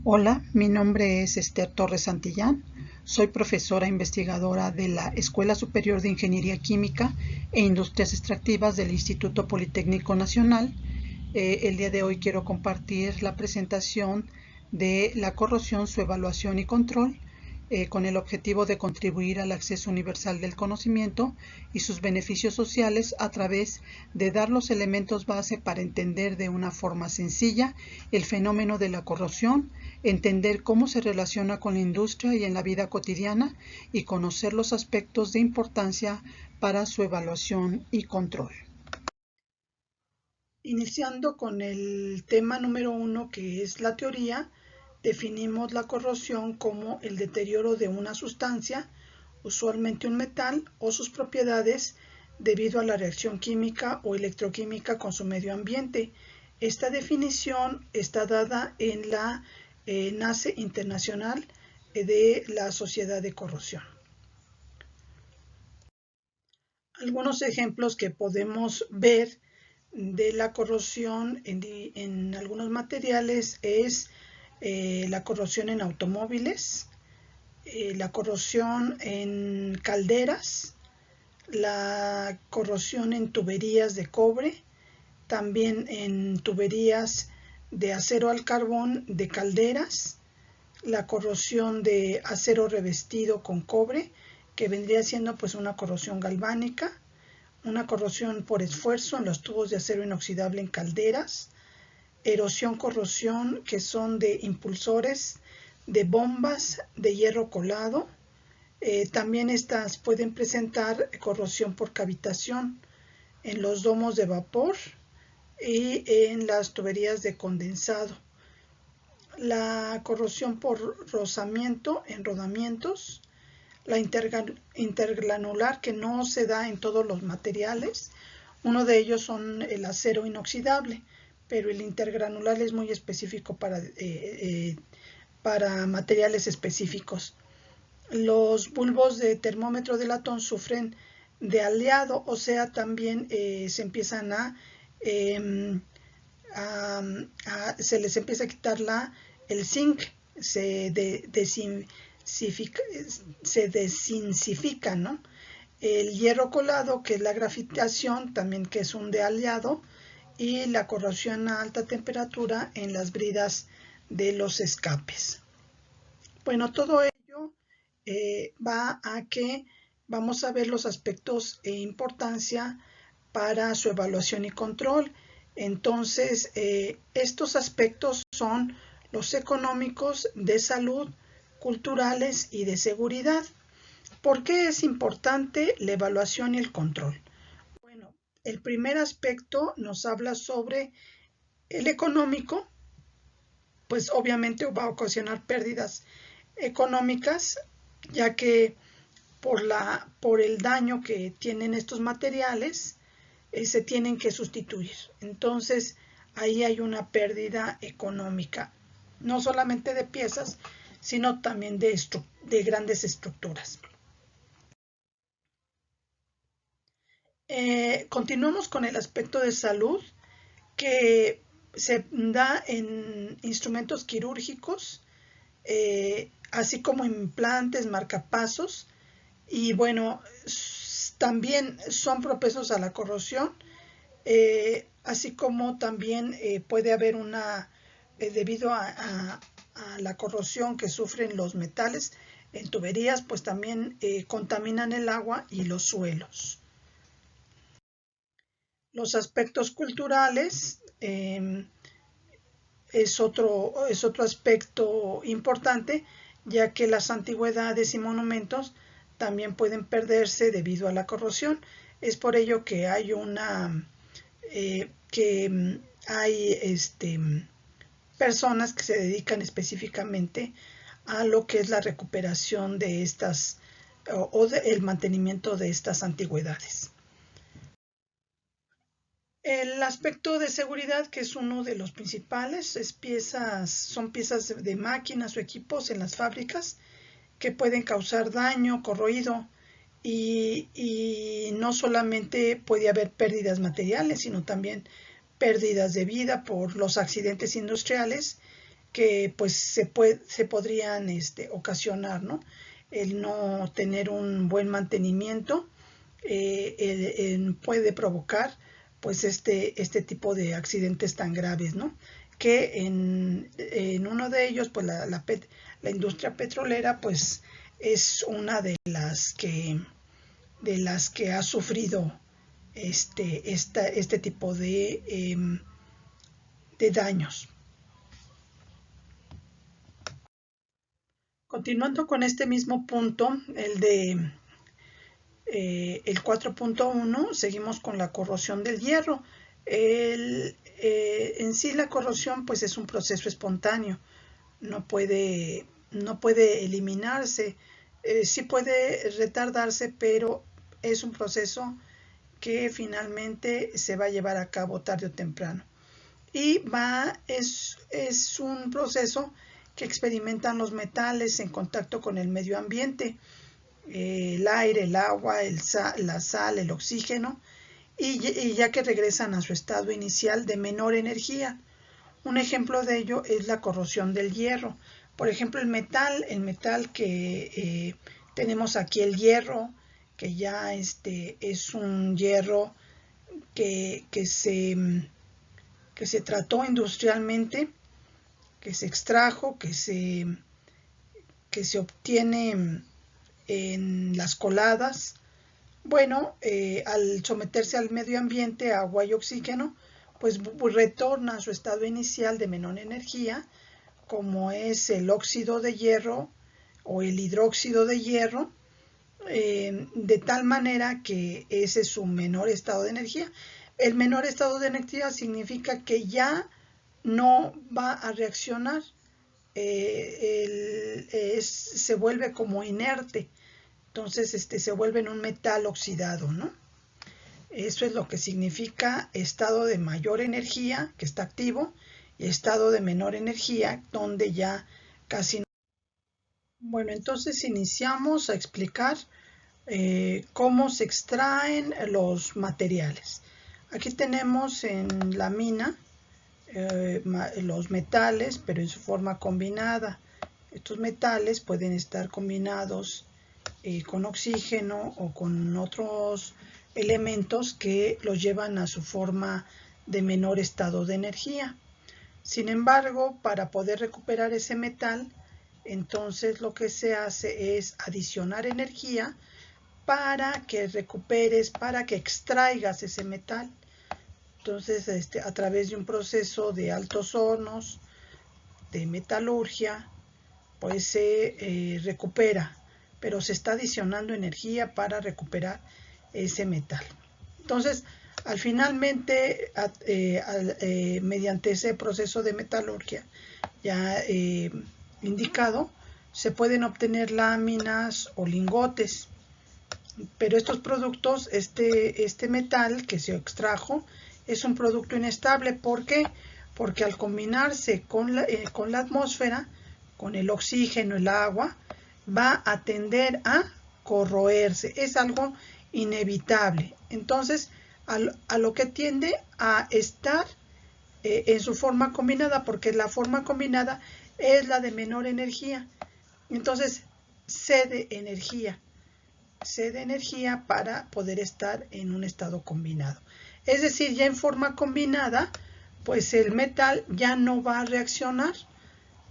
Hola, mi nombre es Esther Torres Santillán. Soy profesora investigadora de la Escuela Superior de Ingeniería Química e Industrias Extractivas del Instituto Politécnico Nacional. El día de hoy quiero compartir la presentación de la corrosión, su evaluación y control, con el objetivo de contribuir al acceso universal del conocimiento y sus beneficios sociales a través de dar los elementos base para entender de una forma sencilla el fenómeno de la corrosión, entender cómo se relaciona con la industria y en la vida cotidiana y conocer los aspectos de importancia para su evaluación y control. Iniciando con el tema número 1, que es la teoría, definimos la corrosión como el deterioro de una sustancia, usualmente un metal, o sus propiedades debido a la reacción química o electroquímica con su medio ambiente. Esta definición está dada en la NACE Internacional de la Sociedad de Corrosión. Algunos ejemplos que podemos ver de la corrosión en algunos materiales es la corrosión en automóviles, la corrosión en calderas, la corrosión en tuberías de cobre, también en tuberías de acero al carbón de calderas, la corrosión de acero revestido con cobre, que vendría siendo pues una corrosión galvánica, una corrosión por esfuerzo en los tubos de acero inoxidable en calderas, erosión-corrosión, que son de impulsores, de bombas de hierro colado. También estas pueden presentar corrosión por cavitación en los domos de vapor y en las tuberías de condensado. La corrosión por rozamiento en rodamientos, la intergranular, que no se da en todos los materiales. Uno de ellos son el acero inoxidable, pero el intergranular es muy específico para materiales específicos. Los bulbos de termómetro de latón sufren de aleado, o sea, también se empiezan se les empieza a quitar el zinc, se desinsifica, ¿no? El hierro colado, que es la grafitación, también que es un de aliado, y la corrosión a alta temperatura en las bridas de los escapes. Bueno, todo ello va a que vamos a ver los aspectos e importancia para su evaluación y control. Entonces, estos aspectos son los económicos, de salud, culturales y de seguridad. ¿Por qué es importante la evaluación y el control? Bueno, el primer aspecto nos habla sobre el económico, pues obviamente va a ocasionar pérdidas económicas, ya que por el daño que tienen estos materiales, se tienen que sustituir. Entonces, ahí hay una pérdida económica, no solamente de piezas, sino también de grandes estructuras. Continuamos con el aspecto de salud, que se da en instrumentos quirúrgicos, así como implantes, marcapasos, y bueno, también son propensos a la corrosión, así como también puede haber debido a la corrosión que sufren los metales en tuberías, pues también contaminan el agua y los suelos. Los aspectos culturales es otro aspecto importante, ya que las antigüedades y monumentos también pueden perderse debido a la corrosión. Es por ello que hay personas que se dedican específicamente a lo que es la recuperación de estas o el mantenimiento de estas antigüedades. El aspecto de seguridad, que es uno de los principales, son piezas de máquinas o equipos en las fábricas que pueden causar daño, corroído, y no solamente puede haber pérdidas materiales, sino también pérdidas de vida por los accidentes industriales, que pues se podrían ocasionar, ¿no? El no tener un buen mantenimiento puede provocar pues este tipo de accidentes tan graves, ¿no? Que en uno de ellos, pues la industria petrolera, pues es una de las que ha sufrido este tipo de daños. Continuando con este mismo punto, el 4.1, seguimos con la corrosión del hierro. En sí la corrosión pues es un proceso espontáneo, no puede eliminarse, sí puede retardarse, pero es un proceso que finalmente se va a llevar a cabo tarde o temprano. Y es un proceso que experimentan los metales en contacto con el medio ambiente, el aire, el agua, la sal, el oxígeno, y ya que regresan a su estado inicial de menor energía. Un ejemplo de ello es la corrosión del hierro. Por ejemplo, el metal que tenemos aquí, el hierro, que ya es un hierro que se trató industrialmente, que se extrajo, que se obtiene en las coladas. Bueno, al someterse al medio ambiente, agua y oxígeno, pues retorna a su estado inicial de menor energía, como es el óxido de hierro o el hidróxido de hierro, de tal manera que ese es su menor estado de energía. El menor estado de energía significa que ya no va a reaccionar, se vuelve como inerte, entonces se vuelve en un metal oxidado, ¿no? Eso es lo que significa estado de mayor energía, que está activo, y estado de menor energía, donde ya casi no. Bueno, entonces iniciamos a explicar cómo se extraen los materiales. Aquí tenemos en la mina los metales, pero en su forma combinada. Estos metales pueden estar combinados con oxígeno o con otros elementos que los llevan a su forma de menor estado de energía. Sin embargo, para poder recuperar ese metal, entonces lo que se hace es adicionar energía para que recuperes, para que extraigas ese metal. Entonces, a través de un proceso de altos hornos, de metalurgia, pues se recupera, pero se está adicionando energía para recuperar ese metal. Entonces, finalmente, mediante ese proceso de metalurgia ya indicado, se pueden obtener láminas o lingotes, pero estos productos, este metal que se extrajo, es un producto inestable. ¿Por qué? Porque al combinarse con la atmósfera, con el oxígeno, el agua, va a tender a corroerse. Es algo inevitable. Entonces, a lo que tiende a estar en su forma combinada, porque la forma combinada es la de menor energía. Entonces, cede energía para poder estar en un estado combinado. Es decir, ya en forma combinada, pues el metal ya no va a reaccionar,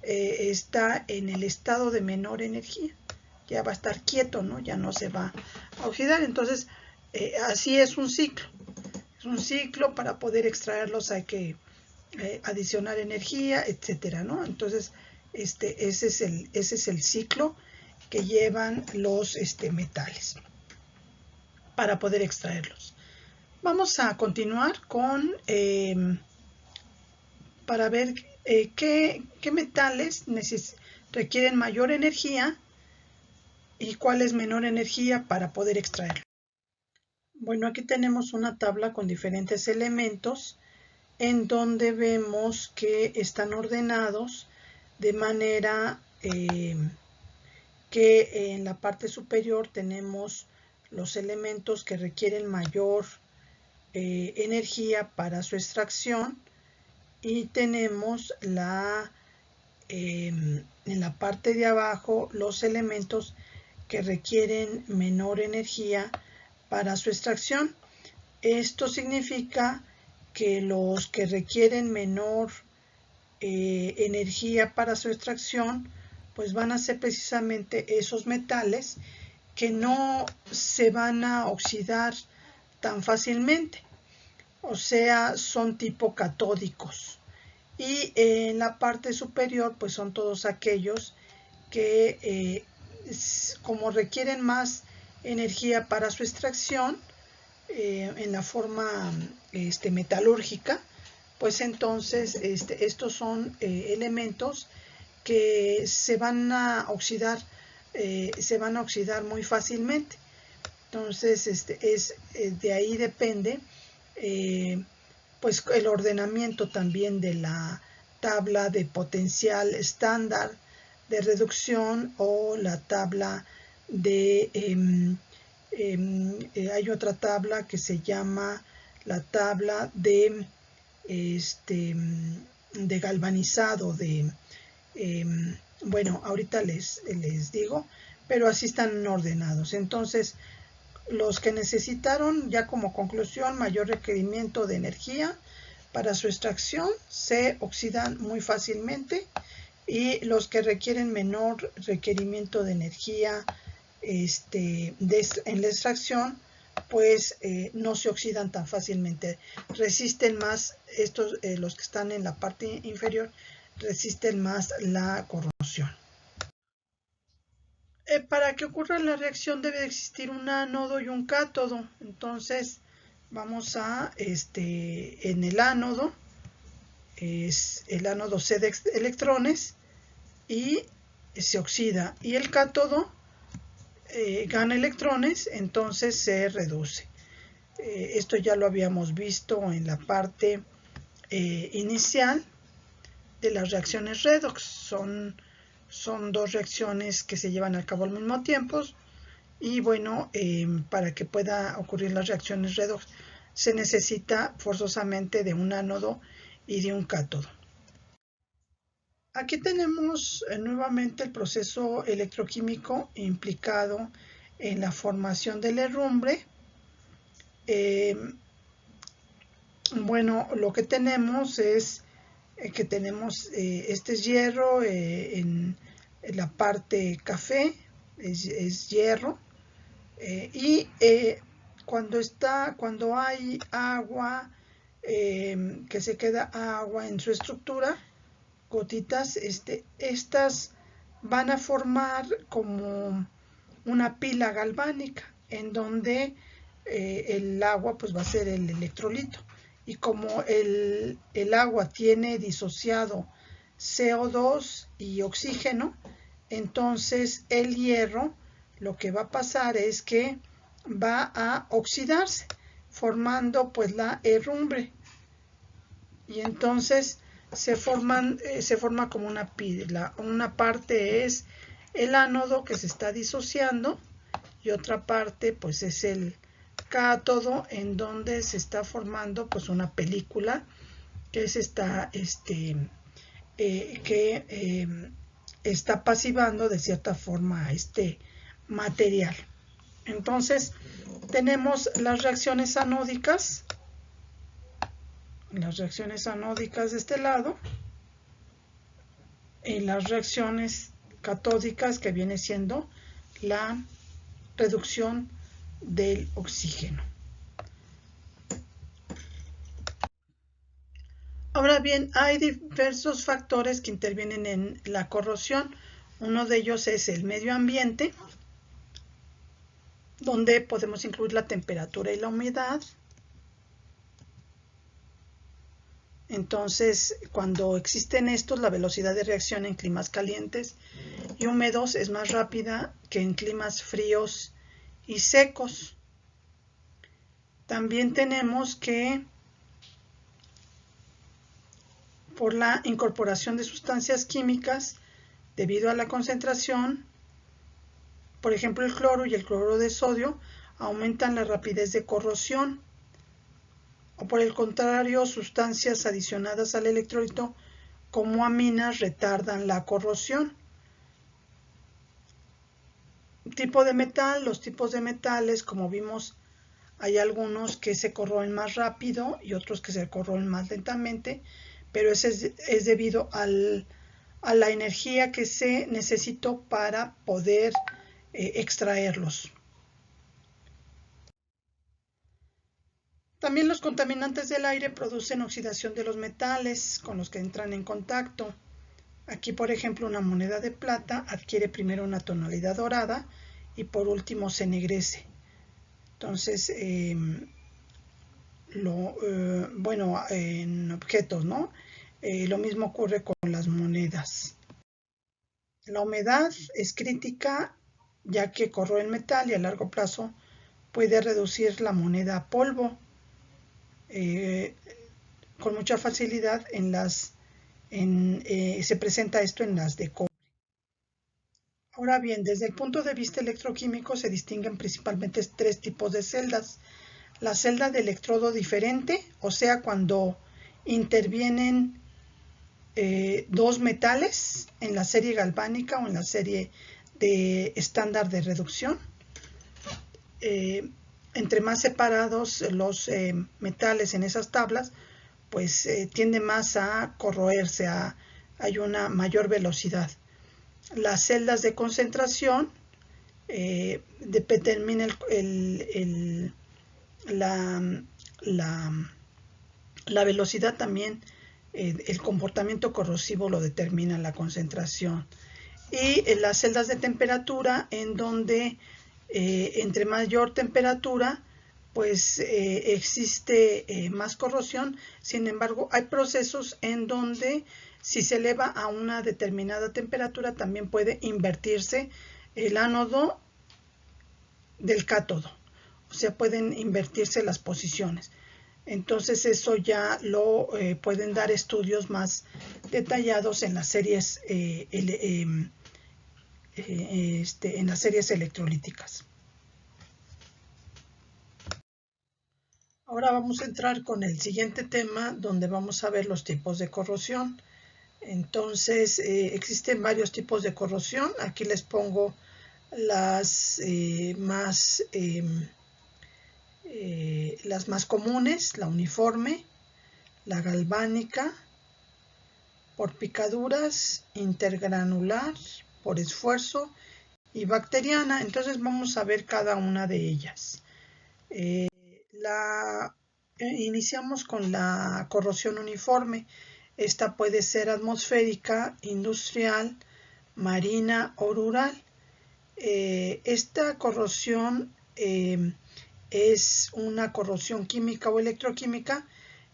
está en el estado de menor energía, ya va a estar quieto, ¿no? Ya no se va a oxidar. Entonces, así es un ciclo. Es un ciclo. Para poder extraerlos hay que adicionar energía, etcétera, ¿no? Entonces, ese es el ciclo que llevan los metales para poder extraerlos. Vamos a continuar con para ver qué metales requieren mayor energía y cuál es menor energía para poder extraerlo. Bueno, aquí tenemos una tabla con diferentes elementos en donde vemos que están ordenados de manera que en la parte superior tenemos los elementos que requieren mayor energía para su extracción, y tenemos en la parte de abajo los elementos que requieren menor energía para su extracción. Esto significa que los que requieren menor energía para su extracción, pues van a ser precisamente esos metales que no se van a oxidar tan fácilmente, o sea, son tipo catódicos. Y en la parte superior, pues son todos aquellos que como requieren más energía para su extracción en la forma metalúrgica, pues entonces estos son elementos que se van a oxidar muy fácilmente. Entonces de ahí depende pues el ordenamiento también de la tabla de potencial estándar de reducción o la tabla de hay otra tabla que se llama la tabla de galvanizado bueno, ahorita les digo, pero así están ordenados. Entonces, los que necesitaron, ya como conclusión, mayor requerimiento de energía para su extracción, se oxidan muy fácilmente, y los que requieren menor requerimiento de energía en la extracción, pues no se oxidan tan fácilmente, resisten más, los que están en la parte inferior resisten más la corrosión. Para que ocurra la reacción debe de existir un ánodo y un cátodo. Entonces vamos a en el ánodo, el ánodo cede electrones y se oxida, y el cátodo gana electrones, entonces se reduce. Esto ya lo habíamos visto en la parte inicial de las reacciones redox. Son dos reacciones que se llevan a cabo al mismo tiempo, y bueno, para que pueda ocurrir las reacciones redox se necesita forzosamente de un ánodo y de un cátodo. Aquí tenemos nuevamente el proceso electroquímico implicado en la formación del herrumbre. Bueno, lo que tenemos es que tenemos este es hierro en la parte café, es hierro, y cuando hay agua, que se queda agua en su estructura, gotitas, estas van a formar como una pila galvánica, en donde el agua pues va a ser el electrolito, y como el agua tiene disociado CO2 y oxígeno, entonces el hierro lo que va a pasar es que va a oxidarse, formando pues la herrumbre, y entonces se forma como una pila. Una parte es el ánodo que se está disociando, y otra parte pues es el cátodo, en donde se está formando pues una película, que es está pasivando de cierta forma a este material. Entonces tenemos las reacciones anódicas de este lado, y las reacciones catódicas, que viene siendo la reducción del oxígeno. Ahora bien, hay diversos factores que intervienen en la corrosión. Uno de ellos es el medio ambiente, donde podemos incluir la temperatura y la humedad. Entonces, cuando existen estos, la velocidad de reacción en climas calientes y húmedos es más rápida que en climas fríos y secos. También tenemos que, por la incorporación de sustancias químicas, debido a la concentración, por ejemplo el cloro y el cloruro de sodio, aumentan la rapidez de corrosión. O por el contrario, sustancias adicionadas al electrolito como aminas retardan la corrosión. Tipo de metal, los tipos de metales, como vimos, hay algunos que se corroen más rápido y otros que se corroen más lentamente, pero ese es debido a la energía que se necesitó para poder extraerlos. También los contaminantes del aire producen oxidación de los metales con los que entran en contacto. Aquí, por ejemplo, una moneda de plata adquiere primero una tonalidad dorada y por último se ennegrece. Entonces, bueno, en objetos, ¿no? Lo mismo ocurre con las monedas. La humedad es crítica ya que corroe el metal y a largo plazo puede reducir la moneda a polvo con mucha facilidad se presenta esto en las de cobre. Ahora bien, desde el punto de vista electroquímico se distinguen principalmente tres tipos de celdas. La celda de electrodo diferente, o sea, cuando intervienen dos metales en la serie galvánica o en la serie de estándar de reducción. Entre más separados los metales en esas tablas, pues tiende más a corroerse, hay una mayor velocidad. Las celdas de concentración determina la velocidad también, el comportamiento corrosivo lo determina la concentración. Y las celdas de temperatura, en donde entre mayor temperatura pues existe más corrosión. Sin embargo, hay procesos en donde si se eleva a una determinada temperatura también puede invertirse el ánodo del cátodo, o sea, pueden invertirse las posiciones. Entonces eso ya lo pueden dar estudios más detallados en las series en las series electrolíticas. Ahora vamos a entrar con el siguiente tema, donde vamos a ver los tipos de corrosión. Entonces existen varios tipos de corrosión. Aquí les pongo las más comunes: la uniforme, la galvánica, por picaduras, intergranular, por esfuerzo y bacteriana. Entonces vamos a ver cada una de ellas. Iniciamos con la corrosión uniforme. Esta puede ser atmosférica, industrial, marina o rural. Esta corrosión es una corrosión química o electroquímica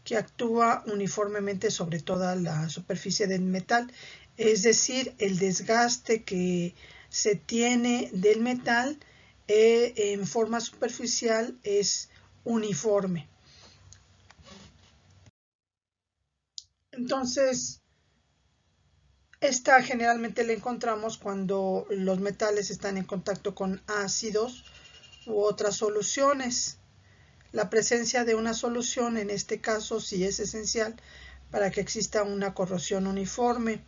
que actúa uniformemente sobre toda la superficie del metal, es decir, el desgaste que se tiene del metal en forma superficial es uniforme. Entonces, esta generalmente la encontramos cuando los metales están en contacto con ácidos u otras soluciones. La presencia de una solución en este caso sí es esencial para que exista una corrosión uniforme.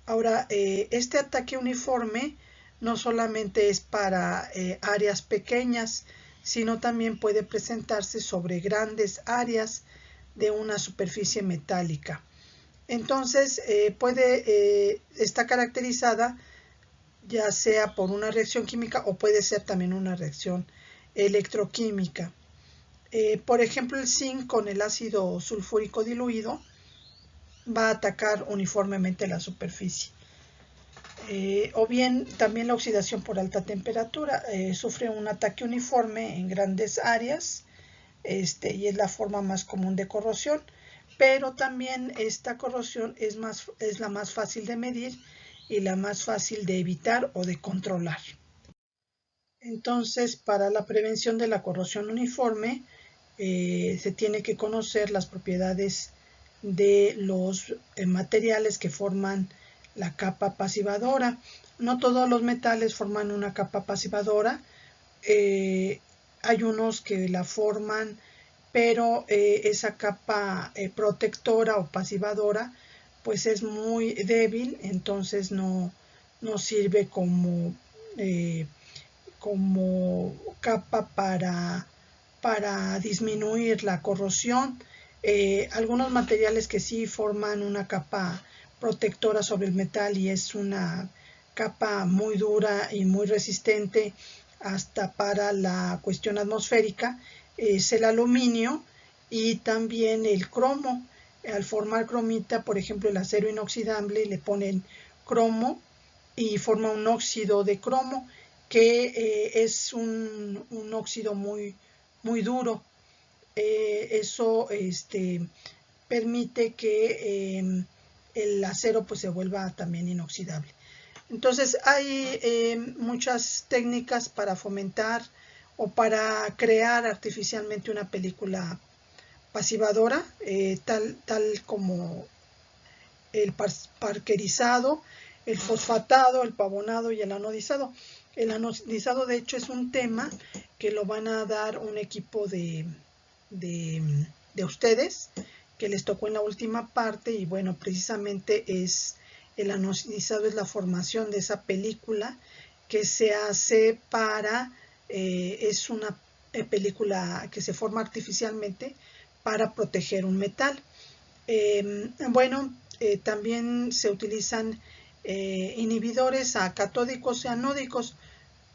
Ahora, este ataque uniforme no solamente es para áreas pequeñas, sino también puede presentarse sobre grandes áreas de una superficie metálica. Entonces, está caracterizada ya sea por una reacción química o puede ser también una reacción electroquímica. Por ejemplo, el zinc con el ácido sulfúrico diluido va a atacar uniformemente la superficie. O bien también la oxidación por alta temperatura sufre un ataque uniforme en grandes áreas y es la forma más común de corrosión, pero también esta corrosión es la más fácil de medir y la más fácil de evitar o de controlar. Entonces, para la prevención de la corrosión uniforme se tiene que conocer las propiedades de los materiales que forman la capa pasivadora. No todos los metales forman una capa pasivadora. Hay unos que la forman, pero esa capa protectora o pasivadora pues es muy débil, entonces no sirve como capa para disminuir la corrosión. Algunos materiales que sí forman una capa protectora sobre el metal y es una capa muy dura y muy resistente hasta para la cuestión atmosférica, es el aluminio y también el cromo. Al formar cromita, por ejemplo, el acero inoxidable, le ponen cromo y forma un óxido de cromo que es un óxido muy duro. Eso permite que el acero pues se vuelva también inoxidable. Entonces hay muchas técnicas para fomentar o para crear artificialmente una película pasivadora, tal como el parquerizado, el fosfatado, el pavonado y el anodizado. El anodizado, de hecho, es un tema que lo van a dar un equipo de ustedes, que les tocó en la última parte, y bueno, precisamente es el anodizado, es la formación de esa película que se hace para, es una película que se forma artificialmente para proteger un metal. Bueno, también se utilizan inhibidores a catódicos y anódicos.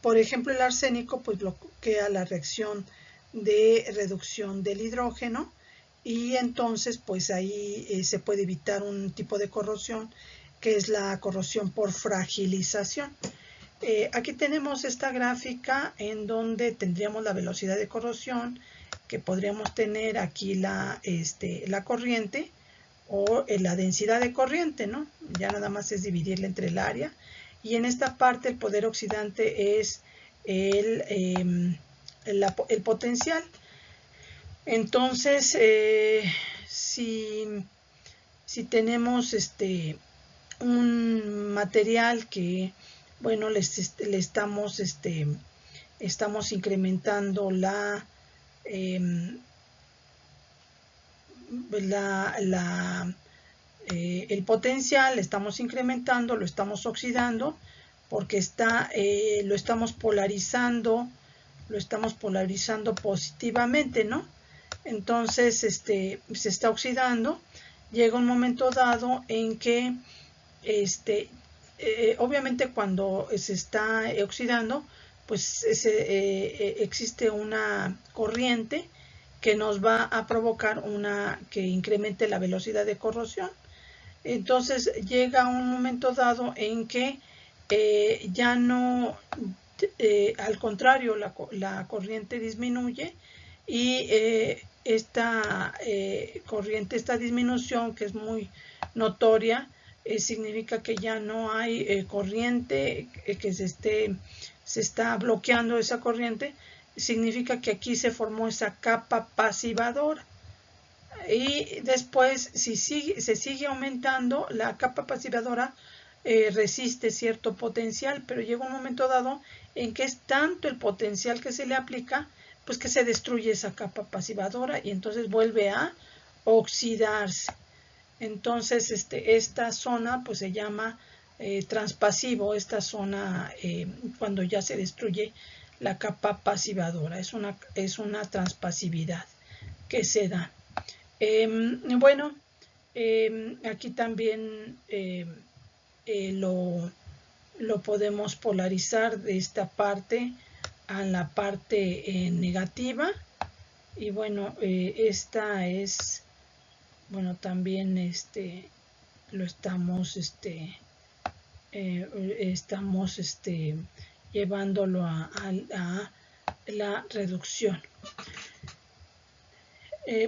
Por ejemplo, el arsénico pues bloquea la reacción de reducción del hidrógeno y entonces pues ahí se puede evitar un tipo de corrosión que es la corrosión por fragilización. Aquí tenemos esta gráfica en donde tendríamos la velocidad de corrosión, que podríamos tener aquí la corriente o la densidad de corriente, ¿no? Ya nada más es dividirla entre el área. Y en esta parte el poder oxidante es el potencial. Entonces, si tenemos un material que, bueno, le estamos incrementando el potencial, estamos incrementando, lo estamos oxidando, porque lo estamos polarizando positivamente, ¿no? Entonces, se está oxidando. Llega un momento dado en que, obviamente cuando se está oxidando, pues existe una corriente que nos va a provocar que incremente la velocidad de corrosión. Entonces llega un momento dado en que ya no, al contrario, la corriente disminuye y esta corriente, esta disminución que es muy notoria, significa que ya no hay corriente, que se está bloqueando esa corriente, significa que aquí se formó esa capa pasivadora. Y después, si se sigue aumentando, la capa pasivadora resiste cierto potencial, pero llega un momento dado en que es tanto el potencial que se le aplica, pues que se destruye esa capa pasivadora y entonces vuelve a oxidarse. Entonces, esta zona pues se llama transpasivo, esta zona cuando ya se destruye la capa pasivadora, es una transpasividad que se da. Bueno, aquí también lo podemos polarizar de esta parte a la parte negativa. Y bueno, esta es, bueno, también lo estamos llevándolo a la reducción.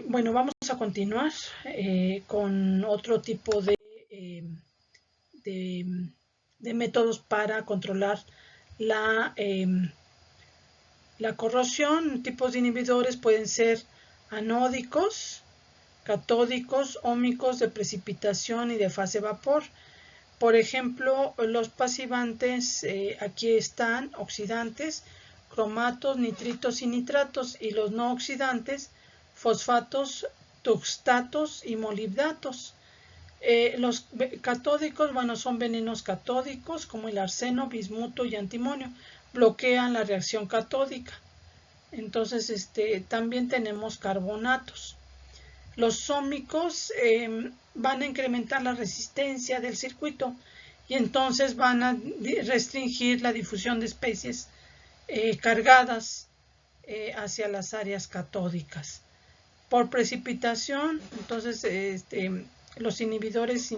Bueno, vamos a continuar con otro tipo de métodos para controlar la corrosión. Tipos de inhibidores pueden ser anódicos, catódicos, ómicos, de precipitación y de fase vapor. Por ejemplo, los pasivantes, aquí están oxidantes, cromatos, nitritos y nitratos, y los no oxidantes, fosfatos, tungstatos y molibdatos. Los catódicos, bueno, son venenos catódicos como el arseno, bismuto y antimonio. Bloquean la reacción catódica. Entonces, también tenemos carbonatos. Los sómicos van a incrementar la resistencia del circuito y entonces van a restringir la difusión de especies cargadas hacia las áreas catódicas. Por precipitación, entonces los inhibidores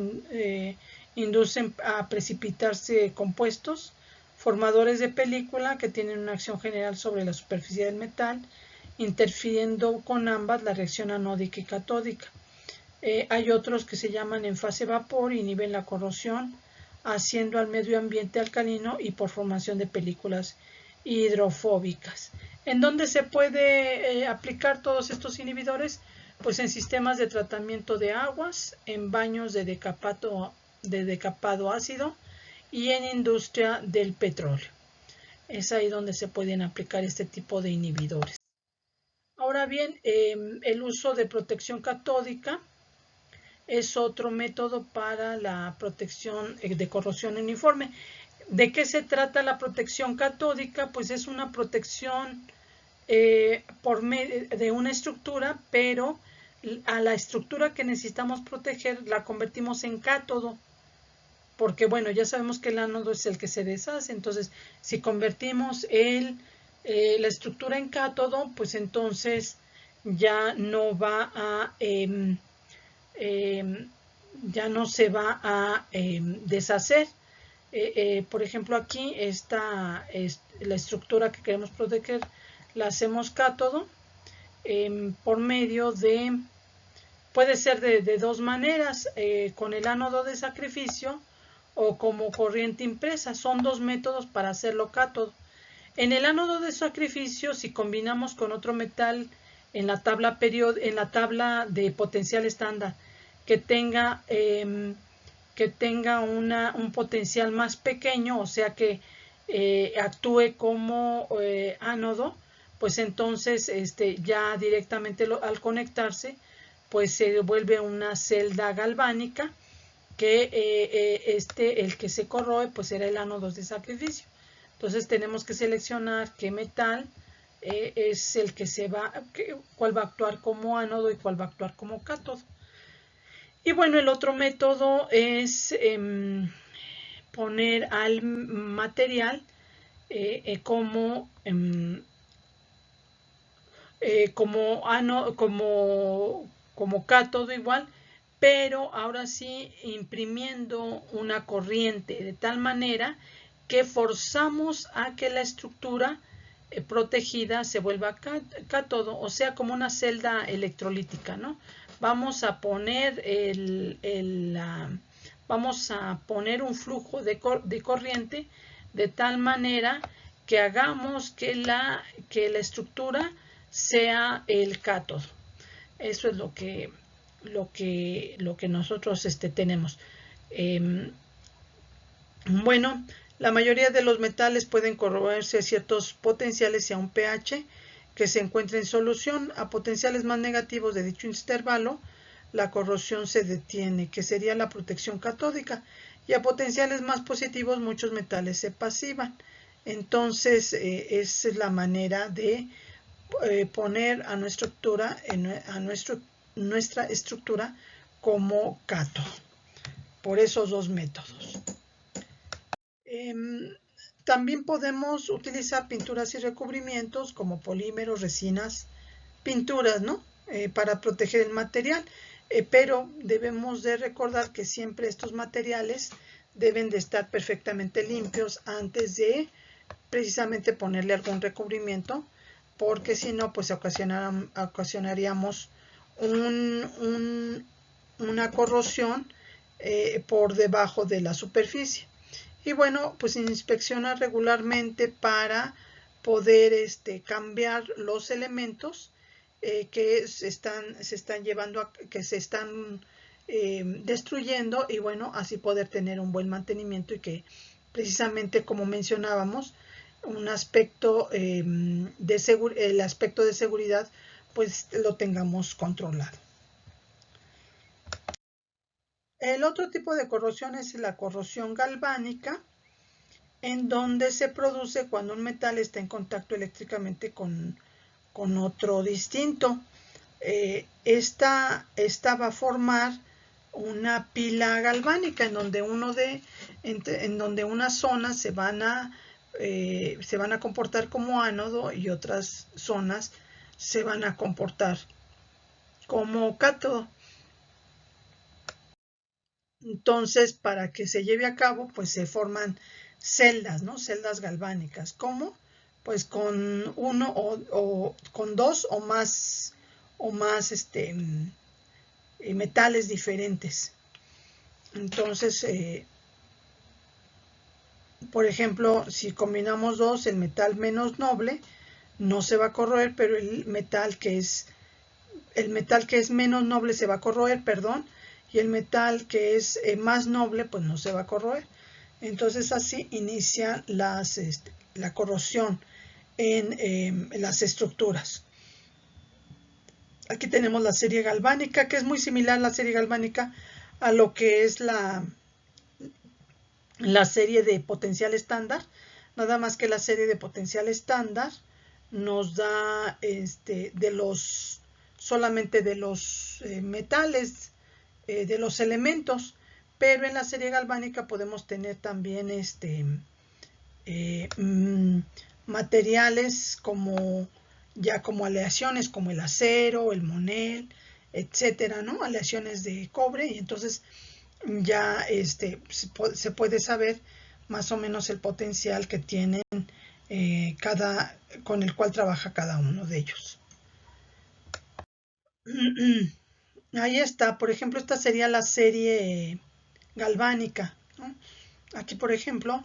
inducen a precipitarse compuestos formadores de película que tienen una acción general sobre la superficie del metal, interfiriendo con ambas la reacción anódica y catódica. Hay otros que se llaman en fase vapor, inhiben la corrosión, haciendo al medio ambiente alcalino y por formación de películas hidrofóbicas. ¿En dónde se puede aplicar todos estos inhibidores? Pues en sistemas de tratamiento de aguas, en baños de decapado ácido y en industria del petróleo. Es ahí donde se pueden aplicar este tipo de inhibidores. Ahora bien, el uso de protección catódica es otro método para la protección de corrosión uniforme. ¿De qué se trata la protección catódica? Pues es una protección por medio de una estructura, pero a la estructura que necesitamos proteger la convertimos en cátodo, porque bueno, ya sabemos que el ánodo es el que se deshace. Entonces, si convertimos la estructura en cátodo, pues entonces ya no va a ya no se va a deshacer. Por ejemplo, aquí está la estructura que queremos proteger, la hacemos cátodo por medio de, puede ser de dos maneras, con el ánodo de sacrificio o como corriente impresa. Son dos métodos para hacerlo cátodo. En el ánodo de sacrificio, si combinamos con otro metal en la tabla de potencial estándar que tenga un potencial más pequeño, o sea que actúe como ánodo, pues entonces ya directamente al conectarse, pues se vuelve una celda galvánica que el que se corroe pues será el ánodo de sacrificio. Entonces tenemos que seleccionar qué metal es el que cuál va a actuar como ánodo y cuál va a actuar como cátodo. Y bueno, el otro método es poner al material como cátodo igual, pero ahora sí imprimiendo una corriente de tal manera que forzamos a que la estructura protegida se vuelva cátodo, o sea, como una celda electrolítica, ¿no? Vamos a poner vamos a poner un flujo de corriente de tal manera que hagamos que la estructura sea el cátodo. Eso es lo que nosotros tenemos. Bueno, la mayoría de los metales pueden corroerse a ciertos potenciales y a un pH que se encuentra en solución. A potenciales más negativos de dicho intervalo, la corrosión se detiene, que sería la protección catódica, y a potenciales más positivos muchos metales se pasivan. Entonces, esa es la manera de poner a nuestra estructura como cátodo, por esos dos métodos. También podemos utilizar pinturas y recubrimientos como polímeros, resinas, pinturas, ¿no? Para proteger el material, pero debemos de recordar que siempre estos materiales deben de estar perfectamente limpios antes de precisamente ponerle algún recubrimiento, porque si no, pues ocasionaríamos una corrosión por debajo de la superficie. Y bueno, pues inspecciona regularmente para poder cambiar los elementos que se están destruyendo, y bueno, así poder tener un buen mantenimiento y que precisamente, como mencionábamos, un aspecto el aspecto de seguridad pues lo tengamos controlado. El otro tipo de corrosión es la corrosión galvánica, en donde se produce cuando un metal está en contacto eléctricamente con otro distinto. Esta va a formar una pila galvánica en donde unas zonas se van a comportar como ánodo y otras zonas se van a comportar como cátodo. Entonces, para que se lleve a cabo, pues se forman celdas, ¿no? Celdas galvánicas. ¿Cómo? Pues con uno o con dos o más metales diferentes. Entonces, por ejemplo, si combinamos dos, el metal menos noble no se va a corroer, pero el metal que es menos noble se va a corroer, perdón, y el metal que es más noble pues no se va a corroer. Entonces así inicia la corrosión en las estructuras. Aquí tenemos la serie galvánica, que es muy similar la serie galvánica a lo que es la serie de potencial estándar, nada más que la serie de potencial estándar nos da solamente de los metales, de los elementos, pero en la serie galvánica podemos tener también materiales como aleaciones como el acero, el monel, etcétera, ¿no? Aleaciones de cobre, y entonces ya se puede saber más o menos el potencial que tienen con el cual trabaja cada uno de ellos. Ahí está, por ejemplo, esta sería la serie galvánica, ¿no? Aquí, por ejemplo,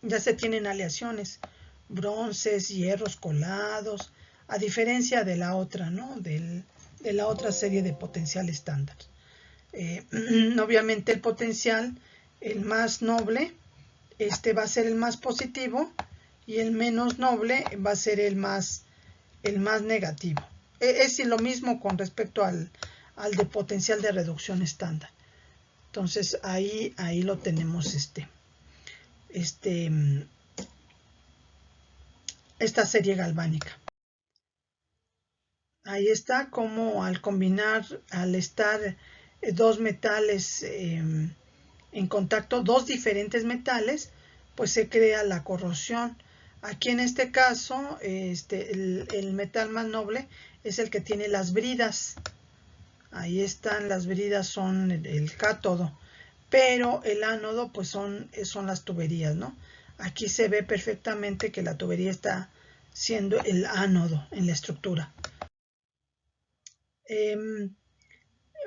ya se tienen aleaciones, bronces, hierros colados, a diferencia de la otra, ¿no? De la otra serie de potencial estándar. Obviamente el potencial, el más noble, va a ser el más positivo, y el menos noble va a ser el más negativo. Es lo mismo con respecto al de potencial de reducción estándar. Entonces ahí lo tenemos esta serie galvánica. Ahí está como al combinar, al estar dos metales en contacto, dos diferentes metales, pues se crea la corrosión. Aquí en este caso, el metal más noble es el que tiene las bridas. Ahí están, las bridas son el cátodo, pero el ánodo pues son las tuberías, ¿no? Aquí se ve perfectamente que la tubería está siendo el ánodo en la estructura.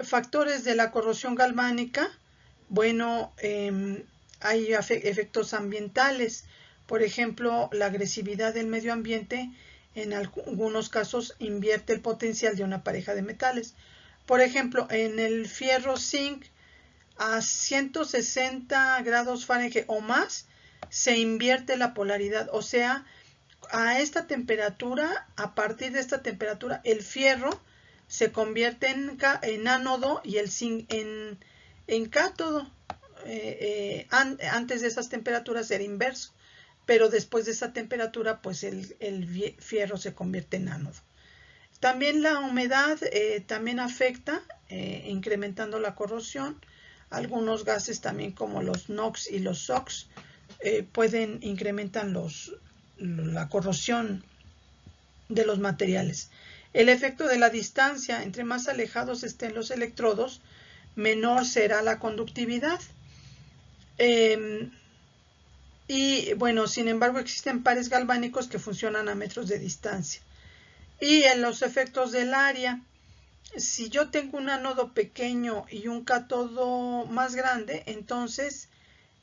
Factores de la corrosión galvánica. Bueno, hay efectos ambientales. Por ejemplo, la agresividad del medio ambiente en algunos casos invierte el potencial de una pareja de metales. Por ejemplo, en el fierro zinc a 160 grados Fahrenheit o más se invierte la polaridad, o sea, a esta temperatura, a partir de esta temperatura, el fierro se convierte en ánodo y el zinc en cátodo. Antes de esas temperaturas era inverso, pero después de esa temperatura pues el fierro se convierte en ánodo. También la humedad también afecta, incrementando la corrosión. Algunos gases también como los NOx y los SOx incrementan la corrosión de los materiales. El efecto de la distancia, entre más alejados estén los electrodos, menor será la conductividad. Y bueno, sin embargo, existen pares galvánicos que funcionan a metros de distancia. Y en los efectos del área, si yo tengo un ánodo pequeño y un cátodo más grande, entonces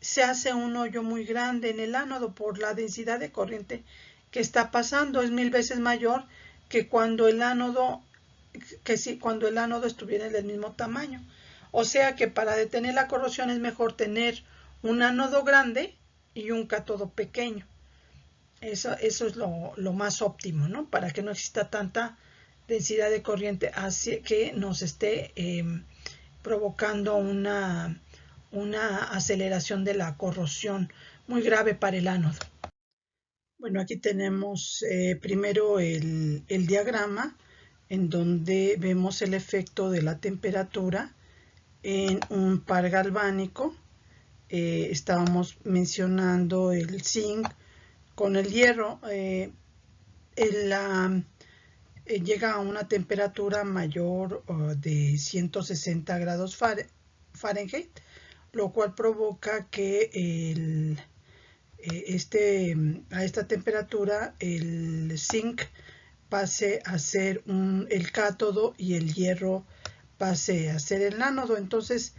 se hace un hoyo muy grande en el ánodo por la densidad de corriente que está pasando. Es 1000 veces mayor que cuando el ánodo estuviera del mismo tamaño. O sea que para detener la corrosión es mejor tener un ánodo grande y un cátodo pequeño. Eso es lo más óptimo, ¿no? Para que no exista tanta densidad de corriente que nos esté provocando una aceleración de la corrosión muy grave para el ánodo. Bueno, aquí tenemos primero el diagrama en donde vemos el efecto de la temperatura en un par galvánico. Estábamos mencionando el zinc con el hierro. Llega a una temperatura mayor de 160 grados Fahrenheit, lo cual provoca que a esta temperatura el zinc pase a ser el cátodo y el hierro pase a ser el ánodo. Entonces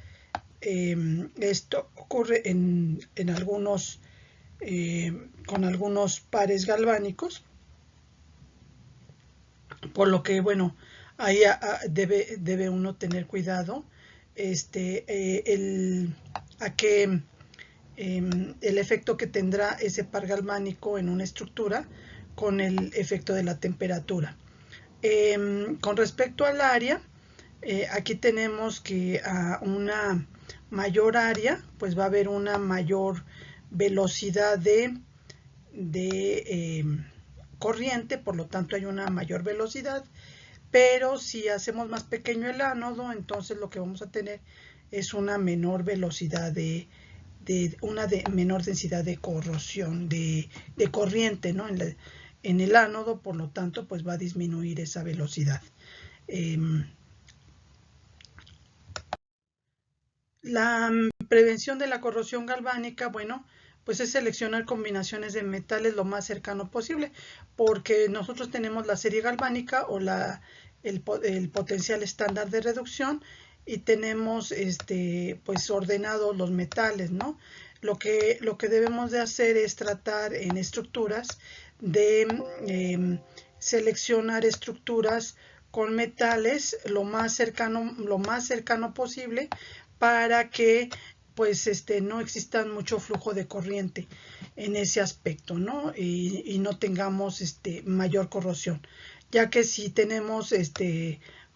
esto ocurre con algunos pares galvánicos, por lo que bueno, ahí debe uno tener cuidado el efecto que tendrá ese par galvánico en una estructura con el efecto de la temperatura. Con respecto al área, aquí tenemos que a una mayor área pues va a haber una mayor velocidad de corriente, por lo tanto hay una mayor velocidad, pero si hacemos más pequeño el ánodo, entonces lo que vamos a tener es una menor velocidad menor densidad de corrosión, de corriente, ¿no? en el ánodo, por lo tanto pues va a disminuir esa velocidad. La prevención de la corrosión galvánica, bueno, pues es seleccionar combinaciones de metales lo más cercano posible, porque nosotros tenemos la serie galvánica o el potencial estándar de reducción, y tenemos pues ordenados los metales, ¿no? Lo que debemos de hacer es tratar en estructuras de seleccionar estructuras con metales lo más cercano posible, para que pues no exista mucho flujo de corriente en ese aspecto, ¿no? Y no tengamos mayor corrosión, ya que si tenemos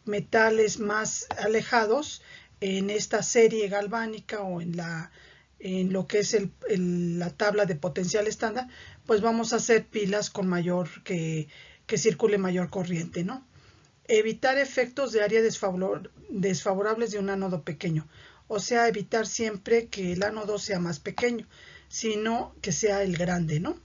metales más alejados en esta serie galvánica o en lo que es la tabla de potencial estándar, pues vamos a hacer pilas con que circule mayor corriente, ¿no? Evitar efectos de área desfavorables de un ánodo pequeño, o sea, evitar siempre que el ánodo sea más pequeño, sino que sea el grande, ¿no?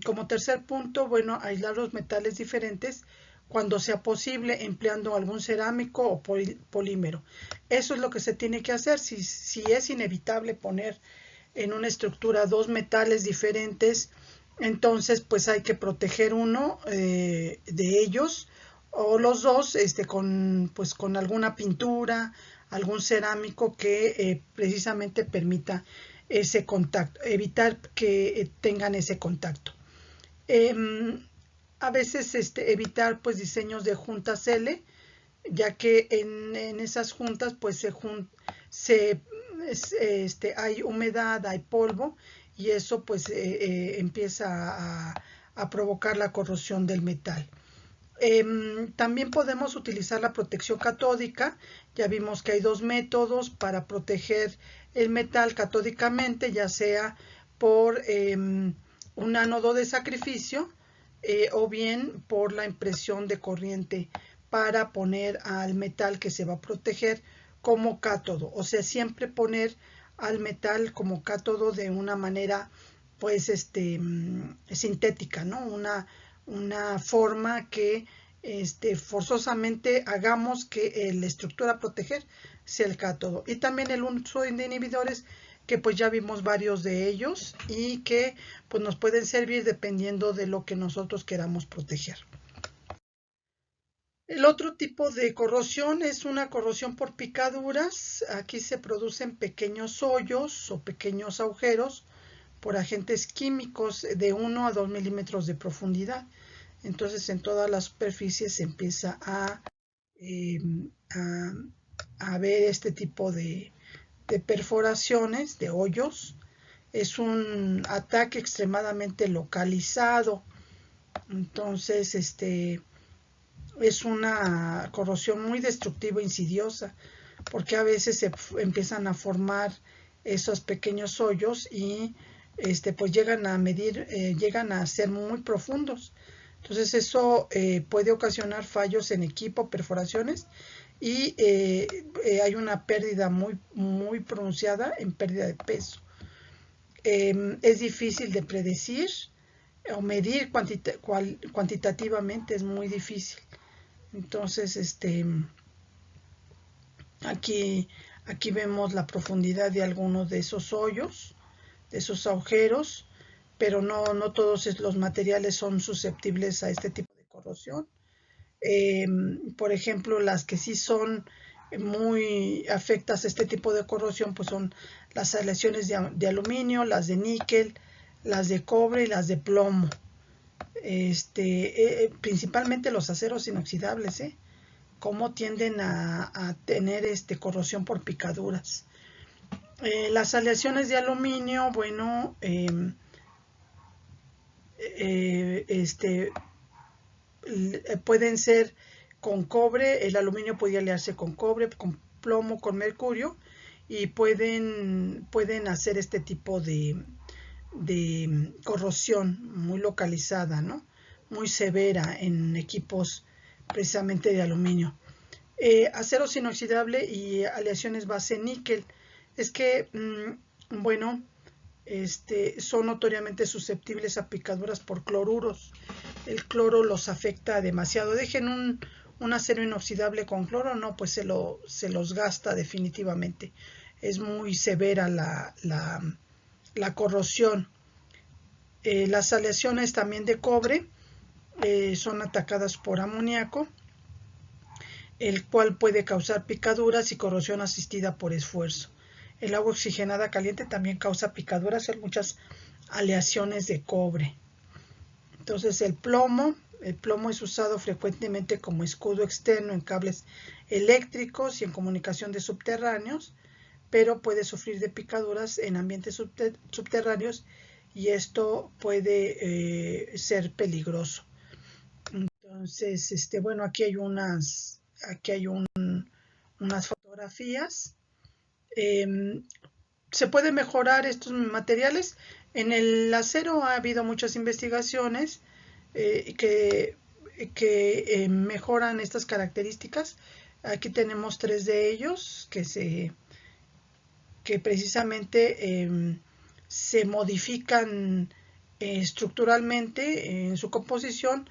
Como tercer punto, bueno, aislar los metales diferentes cuando sea posible, empleando algún cerámico o polímero. Eso es lo que se tiene que hacer. Si es inevitable poner en una estructura dos metales diferentes, entonces pues hay que proteger uno de ellos, o los dos con alguna pintura, algún cerámico que precisamente permita ese contacto, evitar que tengan ese contacto. A veces evitar pues diseños de juntas L, ya que en esas juntas pues hay humedad, hay polvo, y eso pues empieza a provocar la corrosión del metal. También podemos utilizar la protección catódica. Ya vimos que hay dos métodos para proteger el metal catódicamente, ya sea por un ánodo de sacrificio o bien por la impresión de corriente, para poner al metal que se va a proteger como cátodo. O sea, siempre poner al metal como cátodo de una manera pues sintética, ¿no? Una forma que forzosamente hagamos que la estructura a proteger sea el cátodo. Y también el uso de inhibidores, que pues ya vimos varios de ellos y que pues nos pueden servir dependiendo de lo que nosotros queramos proteger. El otro tipo de corrosión es una corrosión por picaduras. Aquí se producen pequeños hoyos o pequeños agujeros por agentes químicos de 1 a 2 milímetros de profundidad. Entonces en todas las superficies se empieza a ver este tipo de perforaciones, de hoyos. Es un ataque extremadamente localizado. Entonces es una corrosión muy destructiva e insidiosa, porque a veces se empiezan a formar esos pequeños hoyos y pues llegan a medir, llegan a ser muy profundos. Entonces eso puede ocasionar fallos en equipo, perforaciones, y hay una pérdida muy pronunciada en pérdida de peso. Es difícil de predecir o medir cuantitativamente, es muy difícil. Entonces, aquí vemos la profundidad de algunos de esos hoyos, de esos agujeros, pero no todos los materiales son susceptibles a este tipo de corrosión. Por ejemplo, las que sí son muy afectas a este tipo de corrosión, pues son las aleaciones de aluminio, las de níquel, las de cobre y las de plomo. Principalmente los aceros inoxidables, cómo tienden a tener corrosión por picaduras. Las aleaciones de aluminio, bueno, pueden ser con cobre, el aluminio puede aliarse con cobre, con plomo, con mercurio, y pueden hacer este tipo de corrosión muy localizada, ¿no? Muy severa en equipos precisamente de aluminio. Aceros inoxidable y aleaciones base níquel. Es que, bueno, son notoriamente susceptibles a picaduras por cloruros. El cloro los afecta demasiado. Dejen un acero inoxidable con cloro, no, pues se los gasta definitivamente. Es muy severa la corrosión. Las aleaciones también de cobre son atacadas por amoníaco, el cual puede causar picaduras y corrosión asistida por esfuerzo. El agua oxigenada caliente también causa picaduras en muchas aleaciones de cobre. Entonces el plomo es usado frecuentemente como escudo externo en cables eléctricos y en comunicación de subterráneos, pero puede sufrir de picaduras en ambientes subterráneos y esto puede ser peligroso. Entonces, bueno, aquí hay unas fotografías. Se puede mejorar estos materiales. En el acero ha habido muchas investigaciones que mejoran estas características. Aquí tenemos 3 de ellos que precisamente se modifican estructuralmente en su composición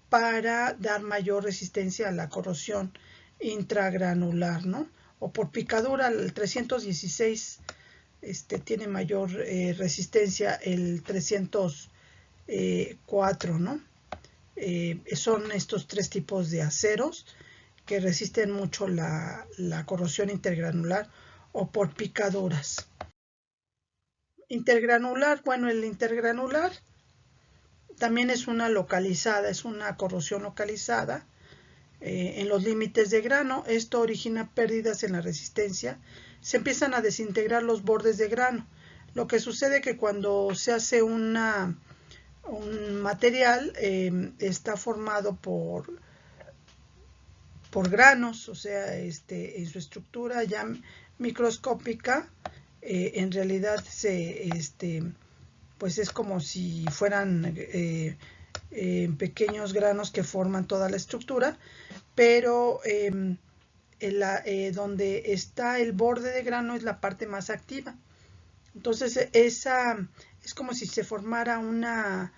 para dar mayor resistencia a la corrosión intragranular, ¿no? O por picadura, el 316 tiene mayor resistencia, el 304, ¿no? Son estos 3 tipos de aceros que resisten mucho la corrosión intergranular o por picaduras. Intergranular, bueno, el intergranular también es una corrosión localizada en los límites de grano. Esto origina pérdidas en la resistencia. Se empiezan a desintegrar los bordes de grano. Lo que sucede que cuando se hace un material está formado por granos, o sea, en su estructura ya microscópica, en realidad pues es como si fueran pequeños granos que forman toda la estructura, pero donde está el borde de grano es la parte más activa. Entonces esa es como si se formara una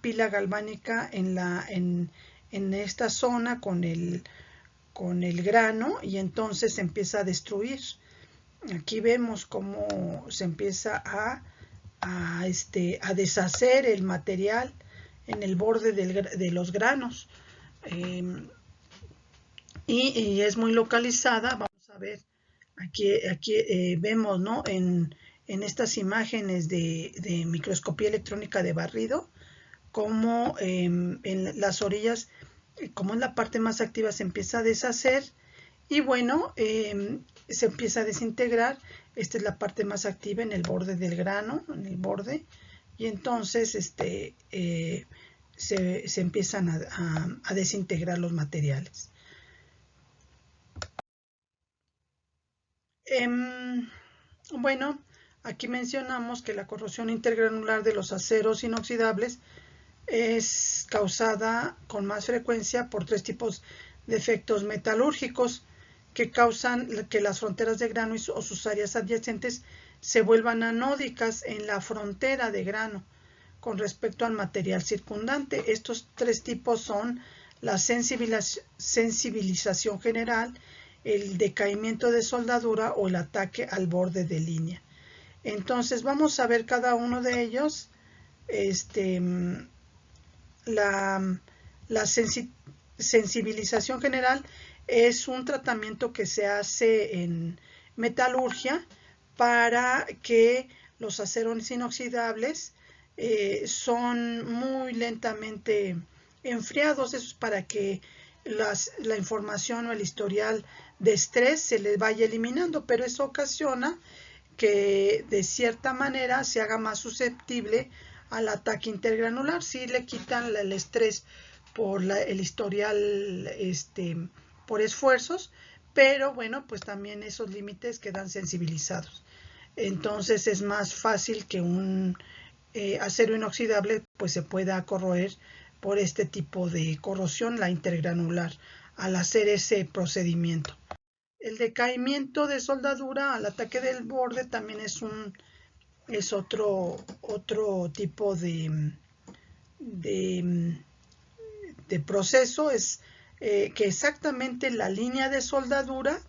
pila galvánica en esta zona con el grano, y entonces se empieza a destruir. Aquí vemos cómo se empieza a deshacer el material en el borde de los granos, y es muy localizada. Vamos a ver, aquí vemos, ¿no? en estas imágenes de microscopía electrónica de barrido, como en las orillas, como en la parte más activa, se empieza a deshacer y bueno, se empieza a desintegrar. Esta es la parte más activa en el borde del grano, en el borde, y entonces se empiezan a desintegrar los materiales. Bueno, aquí mencionamos que la corrosión intergranular de los aceros inoxidables es causada con más frecuencia por tres tipos de efectos metalúrgicos que causan que las fronteras de grano o sus áreas adyacentes se vuelvan anódicas en la frontera de grano con respecto al material circundante. Estos tres tipos son la sensibilización general, el decaimiento de soldadura o el ataque al borde de línea. Entonces vamos a ver cada uno de ellos. La sensibilización general es un tratamiento que se hace en metalurgia para que los aceros inoxidables son muy lentamente enfriados. Eso es para que la información o el historial de estrés se les vaya eliminando, pero eso ocasiona que de cierta manera se haga más susceptible al ataque intergranular. Si le quitan el estrés por el historial por esfuerzos, pero bueno, pues también esos límites quedan sensibilizados. Entonces es más fácil que un acero inoxidable pues se pueda corroer por este tipo de corrosión, la intergranular, al hacer ese procedimiento. El decaimiento de soldadura al ataque del borde también es otro tipo de proceso. Es que exactamente la línea de soldadura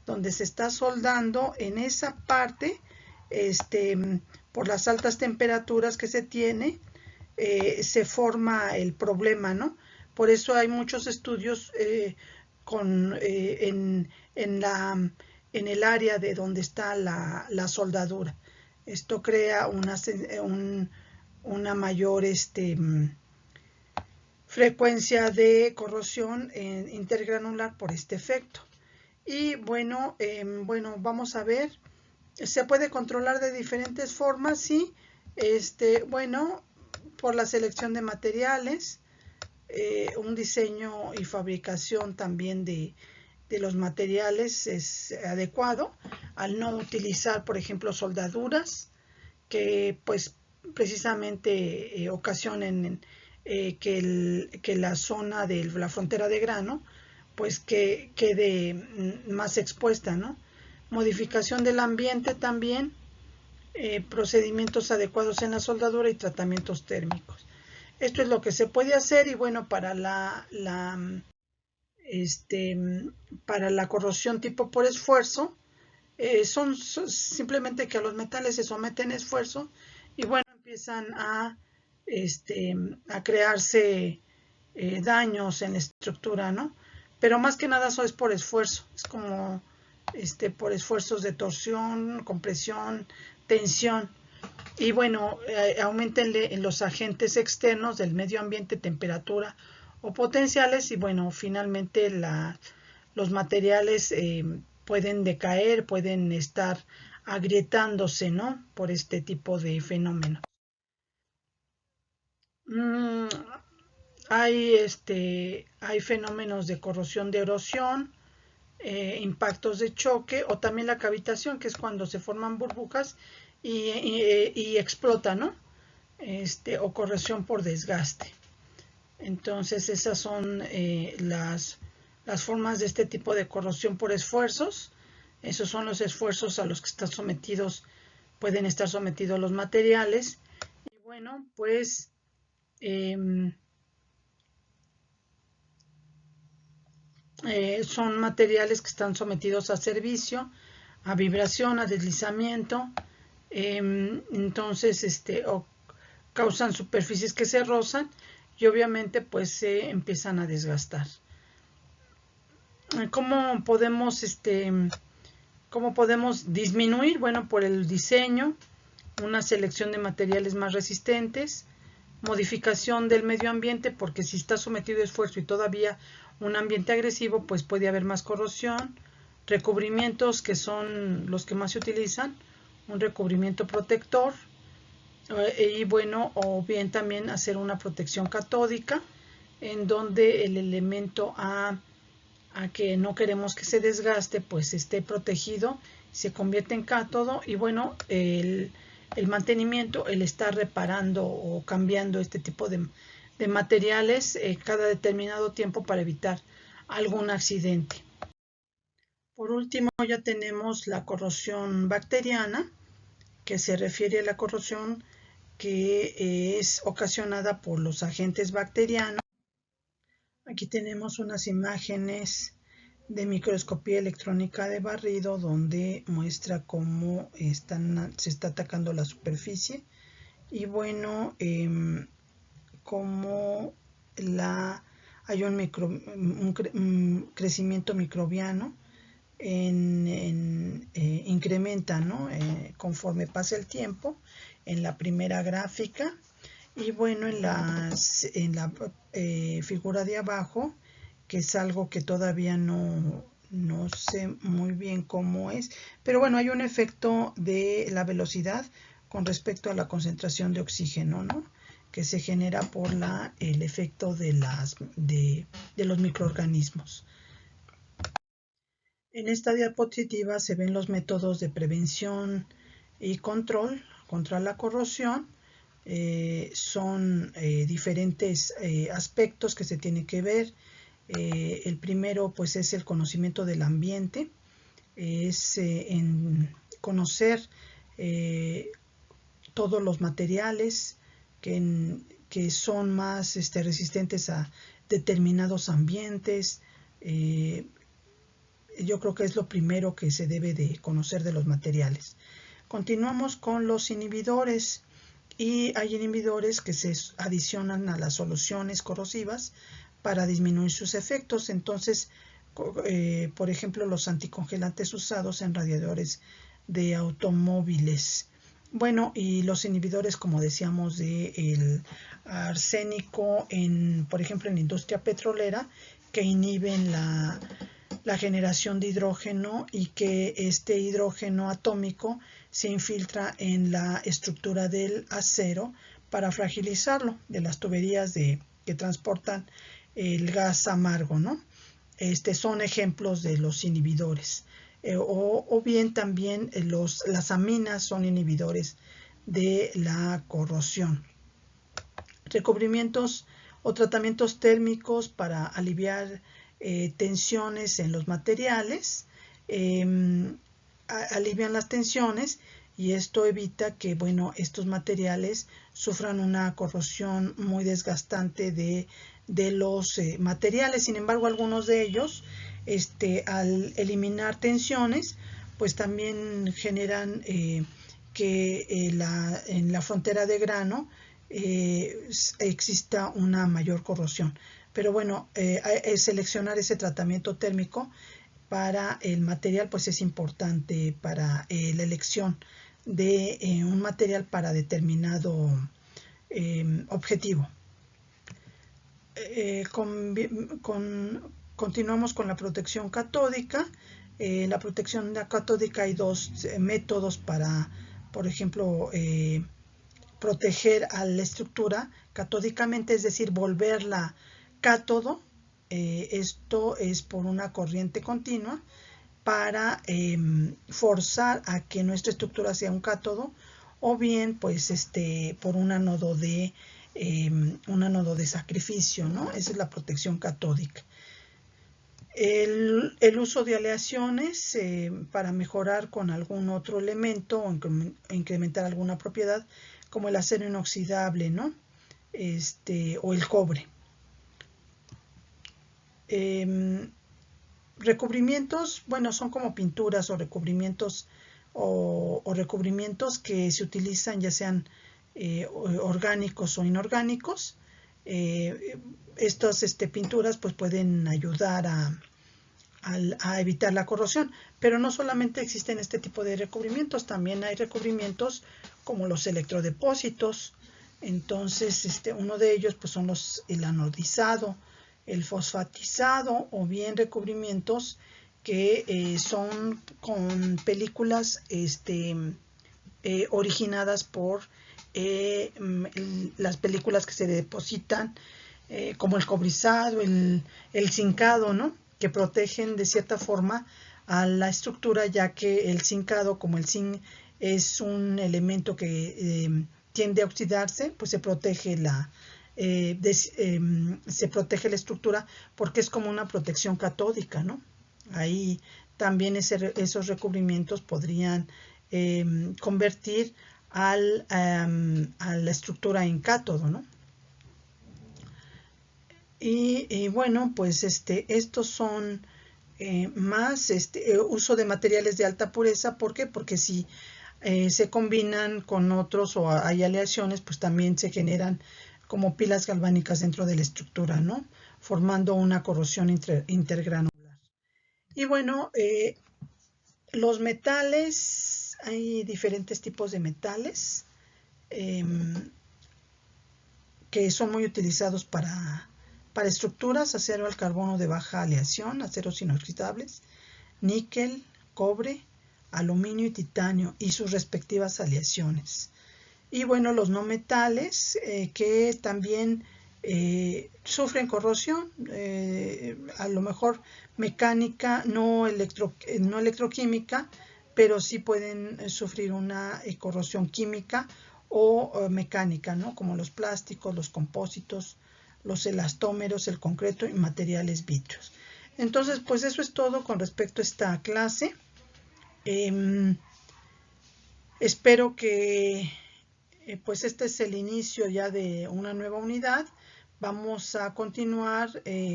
donde se está soldando, en esa parte, por las altas temperaturas que se tiene, se forma el problema, ¿no? Por eso hay muchos estudios en el área de donde está la soldadura. Esto crea una mayor frecuencia de corrosión intergranular por este efecto. Y bueno, vamos a ver. Se puede controlar de diferentes formas, sí. Bueno, por la selección de materiales, un diseño y fabricación también de los materiales es adecuado, al no utilizar, por ejemplo, soldaduras que pues precisamente ocasionen que la zona de la frontera de grano pues que quede más expuesta, ¿no? Modificación del ambiente también, procedimientos adecuados en la soldadura y tratamientos térmicos. Esto es lo que se puede hacer. Y bueno, para para la corrosión tipo por esfuerzo, son simplemente que a los metales se someten a esfuerzo y bueno, empiezan a crearse daños en la estructura, ¿no? Pero más que nada eso es por esfuerzo, es como por esfuerzos de torsión, compresión, tensión. Y bueno, aumentenle en los agentes externos del medio ambiente, temperatura o potenciales. Y bueno, finalmente los materiales pueden decaer, pueden estar agrietándose, ¿no? Por este tipo de fenómeno. Hay fenómenos de corrosión de erosión, impactos de choque o también la cavitación, que es cuando se forman burbujas y explota, ¿no? O corrosión por desgaste. Entonces esas son las formas de este tipo de corrosión por esfuerzos. Esos son los esfuerzos a los que pueden estar sometidos los materiales. Y bueno, pues son materiales que están sometidos a servicio, a vibración, a deslizamiento. Entonces causan superficies que se rozan y obviamente pues se empiezan a desgastar. ¿Cómo podemos disminuir? Bueno, por el diseño, una selección de materiales más resistentes, modificación del medio ambiente, porque si está sometido a esfuerzo y todavía un ambiente agresivo, pues puede haber más corrosión, recubrimientos que son los que más se utilizan, un recubrimiento protector, y bueno, o bien también hacer una protección catódica en donde el elemento A a que no queremos que se desgaste, pues esté protegido, se convierte en cátodo y bueno, el mantenimiento, el estar reparando o cambiando este tipo de materiales cada determinado tiempo para evitar algún accidente. Por último, ya tenemos la corrosión bacteriana, que se refiere a la corrosión que es ocasionada por los agentes bacterianos. Aquí tenemos unas imágenes de microscopía electrónica de barrido donde muestra cómo se está atacando la superficie y bueno, cómo hay un crecimiento microbiano incrementa, ¿no? Conforme pasa el tiempo en la primera gráfica y bueno, en la figura de abajo, que es algo que todavía no sé muy bien cómo es, pero bueno, hay un efecto de la velocidad con respecto a la concentración de oxígeno, ¿no? Que se genera por el efecto de los microorganismos. En esta diapositiva se ven los métodos de prevención y control contra la corrosión. Son diferentes aspectos que se tienen que ver. El primero pues es el conocimiento del ambiente, es en conocer todos los materiales que son más resistentes a determinados ambientes. Yo creo que es lo primero que se debe de conocer de los materiales. Continuamos con los inhibidores y hay inhibidores que se adicionan a las soluciones corrosivas para disminuir sus efectos. Entonces, por ejemplo, los anticongelantes usados en radiadores de automóviles. Bueno, y los inhibidores, como decíamos, del arsénico, por ejemplo, en la industria petrolera, que inhiben la generación de hidrógeno y que este hidrógeno atómico se infiltra en la estructura del acero para fragilizarlo, de las tuberías que transportan el gas amargo, ¿no? Son ejemplos de los inhibidores. O bien también las aminas son inhibidores de la corrosión. Recubrimientos o tratamientos térmicos para aliviar tensiones en los materiales, alivian las tensiones y esto evita que, bueno, estos materiales sufran una corrosión muy desgastante de los materiales. Sin embargo, algunos de ellos, al eliminar tensiones, pues también generan que en la frontera de grano exista una mayor corrosión. Pero bueno, seleccionar ese tratamiento térmico para el material pues es importante para la elección de un material para determinado objetivo. Continuamos con la protección catódica. La protección catódica hay dos métodos para, por ejemplo, proteger a la estructura catódicamente, es decir, volverla cátodo. Esto es por una corriente continua para forzar a que nuestra estructura sea un cátodo, o bien pues por un ánodo de sacrificio, ¿no? Esa es la protección catódica. El uso de aleaciones para mejorar con algún otro elemento o incrementar alguna propiedad, como el acero inoxidable, ¿no? O el cobre. Recubrimientos, bueno, son como pinturas o recubrimientos recubrimientos que se utilizan ya sean orgánicos o inorgánicos. Estas pinturas pues pueden ayudar a evitar la corrosión, pero no solamente existen este tipo de recubrimientos, también hay recubrimientos como los electrodepósitos. Entonces uno de ellos pues son el anodizado, el fosfatizado, o bien recubrimientos que son con películas originadas por las películas que se depositan, como el cobrizado, el zincado, ¿no? que protegen de cierta forma a la estructura, ya que el zincado, como el zinc es un elemento que tiende a oxidarse, pues se protege se protege la estructura porque es como una protección catódica, ¿no? Ahí también esos recubrimientos podrían convertir a la estructura en cátodo, ¿no? Y bueno, pues estos son más uso de materiales de alta pureza. ¿Por qué? Porque si se combinan con otros o hay aleaciones, pues también se generan como pilas galvánicas dentro de la estructura, ¿no? Formando una corrosión intergranular. Y bueno, los metales, hay diferentes tipos de metales que son muy utilizados para estructuras: acero al carbono de baja aleación, aceros inoxidables, níquel, cobre, aluminio y titanio y sus respectivas aleaciones. Y bueno, los no metales que también sufren corrosión, a lo mejor mecánica, no electroquímica, pero sí pueden sufrir una corrosión química o mecánica, ¿no? Como los plásticos, los compósitos, los elastómeros, el concreto y materiales vítreos. Entonces, pues eso es todo con respecto a esta clase. Espero que pues este es el inicio ya de una nueva unidad. Vamos a continuar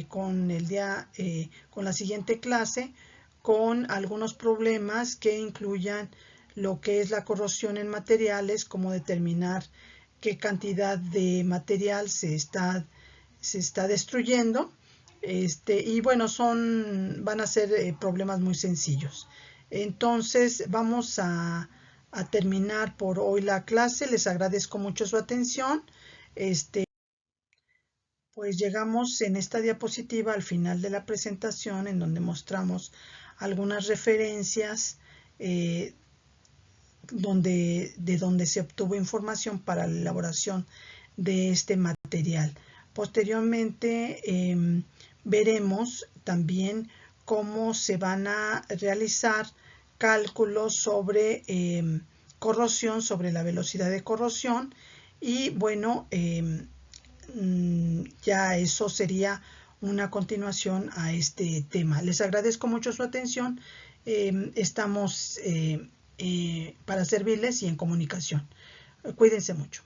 con la siguiente clase, con algunos problemas que incluyan lo que es la corrosión en materiales, cómo determinar qué cantidad de material se está destruyendo. Y bueno, van a ser problemas muy sencillos. Entonces vamos a terminar por hoy la clase. Les agradezco mucho su atención. Pues llegamos en esta diapositiva al final de la presentación, en donde mostramos algunas referencias de donde se obtuvo información para la elaboración de este material. Posteriormente veremos también cómo se van a realizar cálculos sobre corrosión, sobre la velocidad de corrosión, y bueno, ya eso sería una continuación a este tema. Les agradezco mucho su atención. Estamos para servirles y en comunicación. Cuídense mucho.